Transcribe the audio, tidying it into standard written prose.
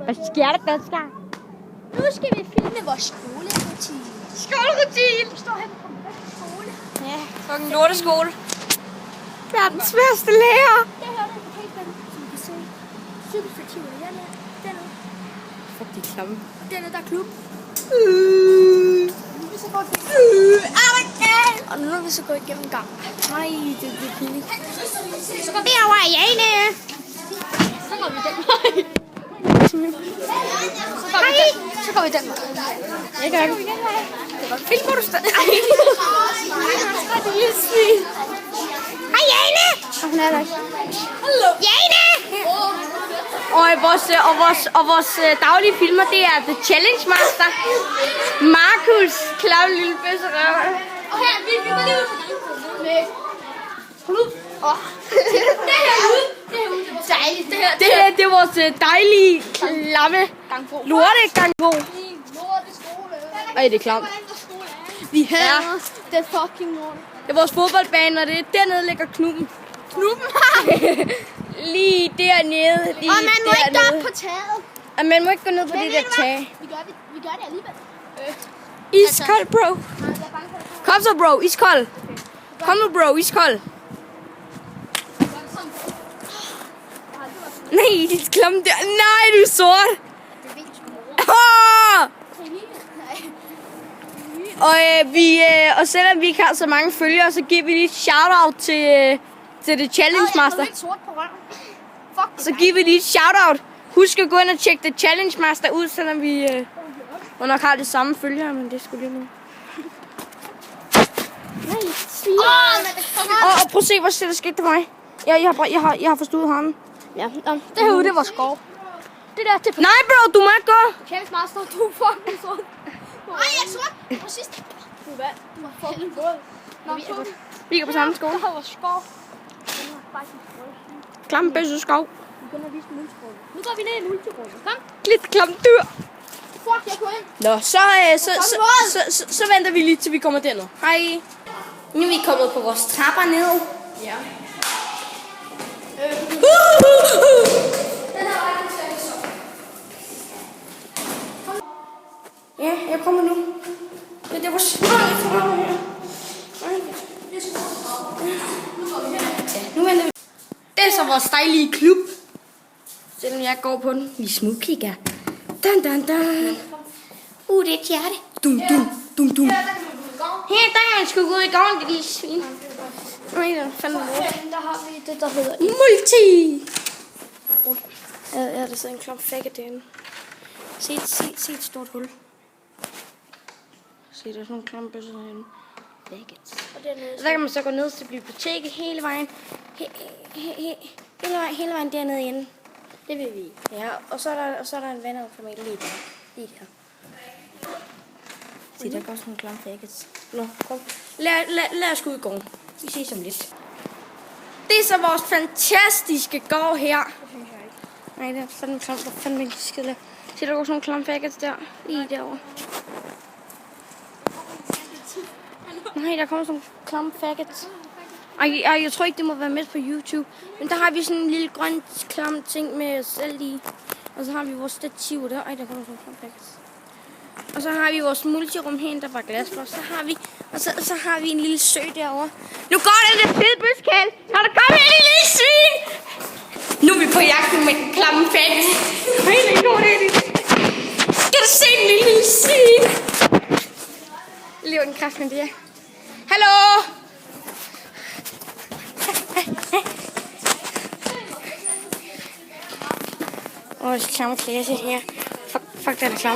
Hvad sker der, dansker? Nu skal vi filme vores skolerutine. Skolerutine! Vi står her på skole. Ja, fucking lorteskole. Verdens værste lærer. Det her er en parkeringsplads, som I kan se. Cykelstativer dernede. Fuck, de er klamme. Og dernede, der er klub. Nu vil vi så gå Og nu er vi så gået igennem gang. Nej, det er pinligt. Så går vi Derovre er Jane. Så går vi den vej. Så går vi den vej. Jeg gør det. Film på du stadig. Hej Jane! Og hun er der ikke. Jane! Og vores daglige filmer, det er The Challenge Master. Markus, klam lille bøsserøv. Og her, vi går lige ud på med klub. Det her ude, det var dejligt. Det er vores dejlige, klamme lortegangbo. Ej, det er klamt. Vi hader den fucking lort. Det er vores fodboldbane, og det er dernede ligger Knubben. Klubben. Lige dernede. Og man må ikke gå op på taget. Og man må ikke gå ned på det der tag. Vi gør det alligevel. Iskold, bro. Kom så, bro. Iskold. Kom nu, bro. Iskold. Nej, dit klamme der. Nej, du er sort. Og selvom vi ikke har så mange følgere, så giver vi lige et shout-out til The Challenge Master. Så giver vi lige et shout-out. Husk at gå ind og tjekke The Challenge Master ud, selvom vi nok har det samme følgere, men det skulle lige nu. Og prøv at se, hvor der skete for mig. Jeg har forstået hånden. Ja, det herude, det var skov. Det der, det Nej, bro, du må ikke gå. Challenge Master, du er fucking sort. Nej, jeg er sort. Præcis. Du var fucking våd. Vi går på samme skole. Det her var skov. Klamme bøsse skov. Vi begynder at vise multirum. Nu går vi ned i multirum. Kom. Lidt klamme dyr. Fuck, jeg går ind. Nå, så venter vi lige til vi kommer derned. Hej. Nu er vi kommet på vores trapper ned. Ja. Ja, jeg kommer nu. Det var svært for mig her. Nu venter vi. Det er så vores dejlige klub. Selvom jeg går på den. Vi smugkigger. Dun, dun, dun. Det er et hjerte. Dum, dum, dum, dum. Her, der kan man sgu gå ud i gården, det lille svin. Nej, der fandme lort. Der har vi det, der hedder Multi! Ja, der sidder en klump faggot derinde. Se et stort hul. Se, der er sådan nogle klumpbøsser derinde. Faggots. Og der kan man så gå ned til biblioteket hele vejen. Hele vejen dernede inde. Det vil vi. Ja, og så er der en vandautomat lige der. Lige der. Se, der går sådan nogle klump faggots. Nå, kom. Lad os gå ud i gården. Vi ses om lidt. Det er så vores fantastiske gård her. Nej, det er fandme klamt. Der er fandme ikke skidt. Se, der går sådan nogle klamme faggots der. Lige derovre. Nej, der kommer sådan nogle klamme faggots. Ej, jeg tror ikke, det må være med på YouTube. Men der har vi sådan en lille grøn klam ting med os selv i. Og så har vi vores stativ der. Ej, der kommer sådan nogle klamme faggots. Og så har vi vores multirum herinde, der var glasflot. Så har vi en lille sø derovre. Nu går den der fede bøskal. Har der kommet en lille svin? Nu er vi på jagten med den klamme faggot. Skal du se den lille svin? Lever den kraft med det. Hallo? Det er klamme klasse her. Fuck, den er klam.